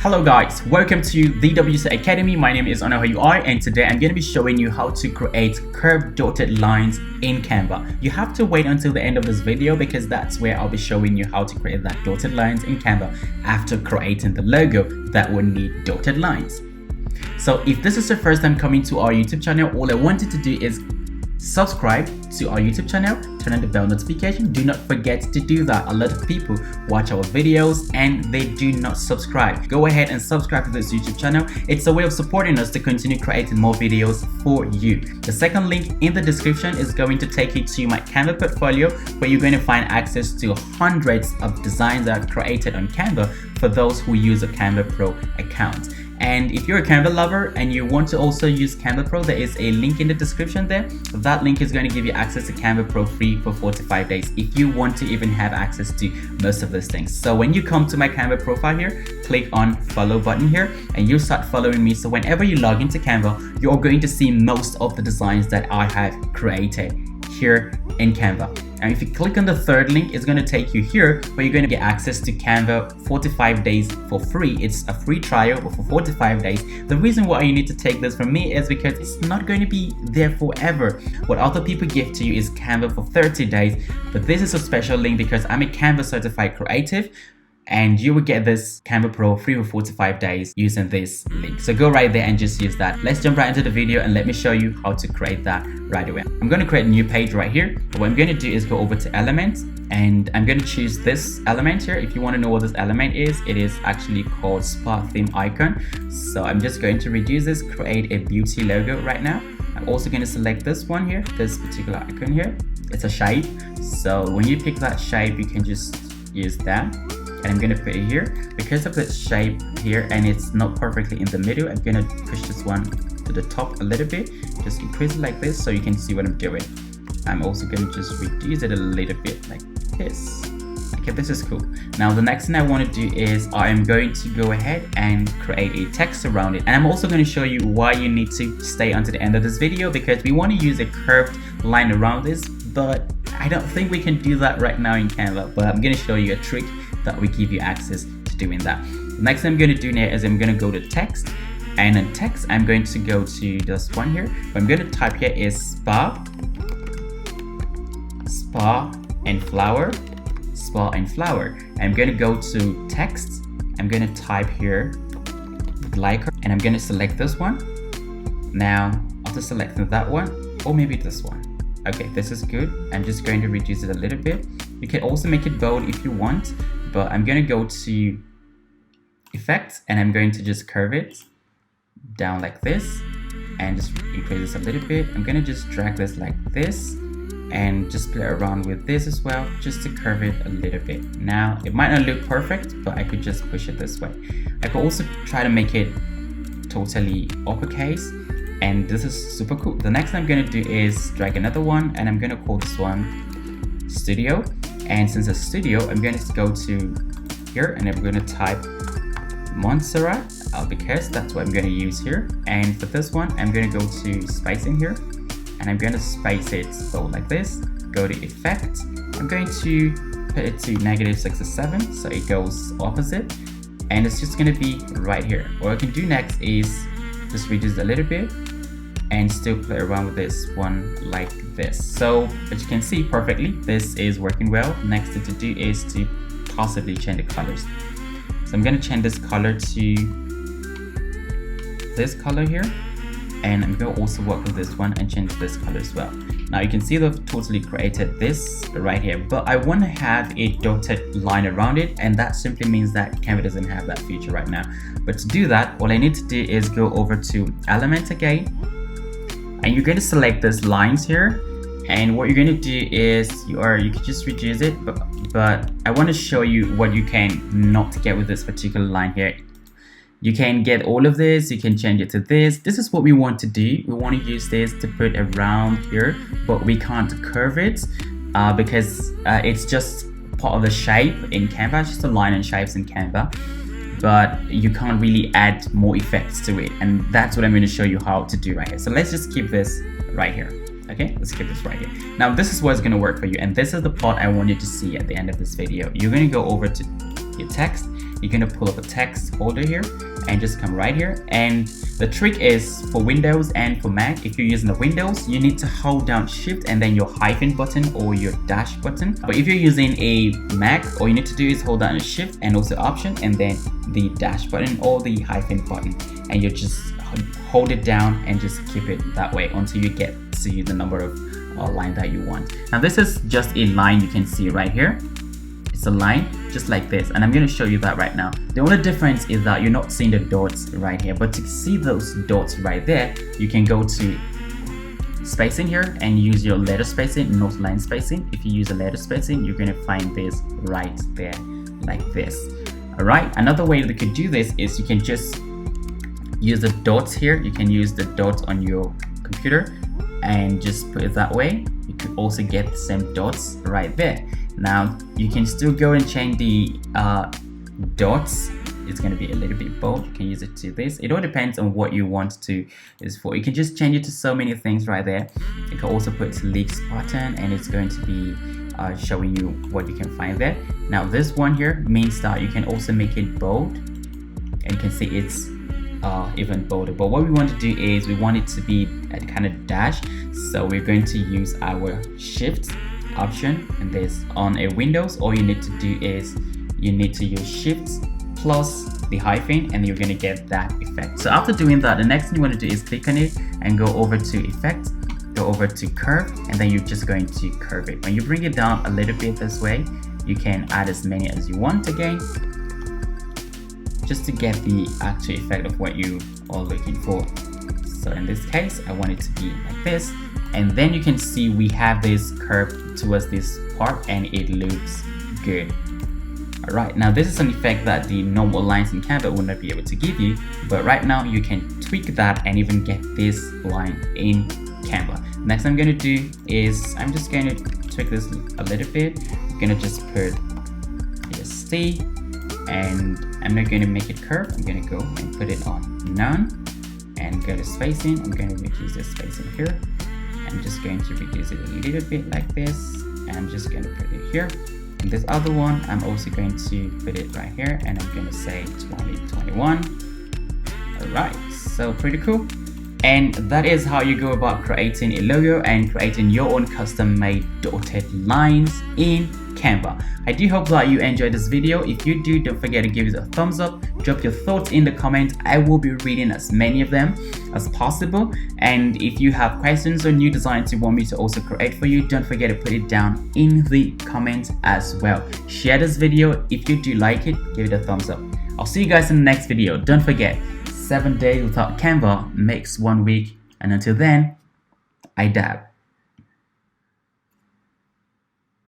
Hello guys, welcome to the WC Academy. My name is Onuoha and today I'm going to be showing you how to create curved dotted lines in Canva. You have to wait until the end of this video because that's where I'll be showing you how to create that dotted lines in Canva after creating the logo that will need dotted lines. So if this is your first time coming to our YouTube channel, all I wanted to do is subscribe to our YouTube channel, turn on the bell notification. Do not forget to do that. A lot of people watch our videos and they do not subscribe. Go ahead and subscribe to this YouTube channel. It's a way of supporting us to continue creating more videos for you. The second link in the description is going to take you to my Canva portfolio, where you're going to find access to hundreds of designs that I've created on Canva for those who use a Canva Pro account. And if you're a Canva lover and you want to also use Canva Pro, there is a link in the description there. That link is going to give you access to Canva Pro free for 45 days if you want to even have access to most of those things. So when you come to my Canva profile here, click on follow button here and you start following me. So whenever you log into Canva, you're going to see most of the designs that I have created here in Canva. And if you click on the third link, it's going to take you here where you're going to get access to Canva 45 days for free. It's a free trial, but for 45 days. The reason why you need to take this from me is because it's not going to be there forever. What other people give to you is Canva for 30 days, but this is a special link because I'm a Canva certified creative, and you will get this Canva Pro free for 45 days using this link. So go right there and just use that. Let's jump right into the video and let me show you how to create that right away. I'm going to create a new page right here. What I'm going to do is go over to Elements and I'm going to choose this element here. If you want to know what this element is, it is actually called Spa Theme Icon. So I'm just going to reduce this, create a beauty logo right now. I'm also going to select this one here, this particular icon here. It's a shape. So when you pick that shape, you can just use that. And I'm going to put it here. Because of the shape here and it's not perfectly in the middle, I'm going to push this one to the top a little bit. Just increase it like this so you can see what I'm doing. I'm also going to just reduce it a little bit like this. Okay, this is cool. Now the next thing I want to do is I'm going to go ahead and create a text around it. And I'm also going to show you why you need to stay until the end of this video, because we want to use a curved line around this, but I don't think we can do that right now in Canva. But I'm going to show you a trick that will give you access to doing that. The next thing I'm going to do now is I'm going to go to text, and in text I'm going to go to this one here. What I'm going to type here is spa and flower, spa and flower. I'm going to go to text. I'm going to type here like, and I'm going to select this one. Now after selecting that one, or maybe this one. Okay, this is good. I'm just going to reduce it a little bit. You can also make it bold if you want, but I'm going to go to effects and I'm going to just curve it down like this and just increase this a little bit. I'm going to just drag this like this and just play around with this as well, just to curve it a little bit. Now it might not look perfect, but I could just push it this way. I could also try to make it totally uppercase, and this is super cool. The next thing I'm going to do is drag another one and I'm going to call this one Studio. And since it's Studio, I'm going to go to here and I'm going to type Montserrat because that's what I'm going to use here. And for this one, I'm going to go to spacing here and I'm going to space it so like this. Go to effect. I'm going to put it to -67 so it goes opposite, and it's just going to be right here. What I can do next is just reduce it a little bit and still play around with this one like this. So as you can see perfectly, this is working well. Next thing to do is to possibly change the colors. So I'm going to change this color to this color here, and I'm going to also work with this one and change this color as well. Now you can see they've totally created this right here, but I want to have a dotted line around it, and that simply means that Canva doesn't have that feature right now. But to do that, all I need to do is go over to Element again, and you're going to select these lines here, and what you're going to do is you can just reduce it, but I want to show you what you can not get with this particular line here. You can get all of this, you can change it to this. This is what we want to do. We want to use this to put around here, but we can't curve it because it's just part of the shape in Canva. It's just a line and shapes in Canva, but you can't really add more effects to it, and that's what I'm going to show you how to do right here. So let's just keep this right here. Okay, let's keep this right here. Now this is what's going to work for you, and this is the part I want you to see at the end of this video. You're going to go over to your text you're going to pull up a text holder here and just come right here. And the trick is for Windows and for Mac, if you're using the Windows, you need to hold down Shift and then your hyphen button or your dash button. But if you're using a Mac, all you need to do is hold down Shift and also Option and then the dash button or the hyphen button, and you just hold it down and just keep it that way until you get to the number of line that you want. Now this is just a line, you can see right here. It's a line just like this, and I'm going to show you that right now. The only difference is that you're not seeing the dots right here, but to see those dots right there, you can go to spacing here and use your letter spacing, not line spacing. If you use a letter spacing, you're going to find this right there like this. All right, another way that you could do this is you can just use the dots here. You can use the dots on your computer and just put it that way. You could also get the same dots right there. Now you can still go and change the dots. It's going to be a little bit bold. You can use it to this. It all depends on what you want to is for. You can just change it to so many things right there. You can also put leaks button and it's going to be showing you what you can find there. Now this one here means that you can also make it bold, and you can see it's even bolder. But what we want to do is we want it to be a kind of dash, so we're going to use our Shift option, and this on a Windows, all you need to do is you need to use Shift plus the hyphen and you're going to get that effect. So after doing that, the next thing you want to do is click on it and go over to Effect, go over to Curve, and then you're just going to curve it. When you bring it down a little bit this way, you can add as many as you want again, just to get the actual effect of what you are looking for. So in this case, I want it to be like this, and then you can see we have this curve towards this part and it looks good. Alright, now this is an effect that the normal lines in Canva will not be able to give you, but right now you can tweak that and even get this line in Canva. Next I'm going to do is I'm just going to tweak this a little bit. I'm going to just put AST, and I'm not going to make it curve. I'm going to go and put it on none and go to spacing. I'm going to reduce the spacing here. I'm just going to reduce it a little bit like this, and I'm just going to put it here. And this other one, I'm also going to put it right here, and I'm going to say 2021. All right, so pretty cool. And that is how you go about creating a logo and creating your own custom made dotted lines in Canva. I do hope that you enjoyed this video. If you do, don't forget to give it a thumbs up, drop your thoughts in the comments. I will be reading as many of them as possible. And if you have questions or new designs you want me to also create for you, don't forget to put it down in the comments as well. Share this video. If you do like it, give it a thumbs up. I'll see you guys in the next video. Don't forget, 7 days without Canva makes 1 week, and until then, I dab.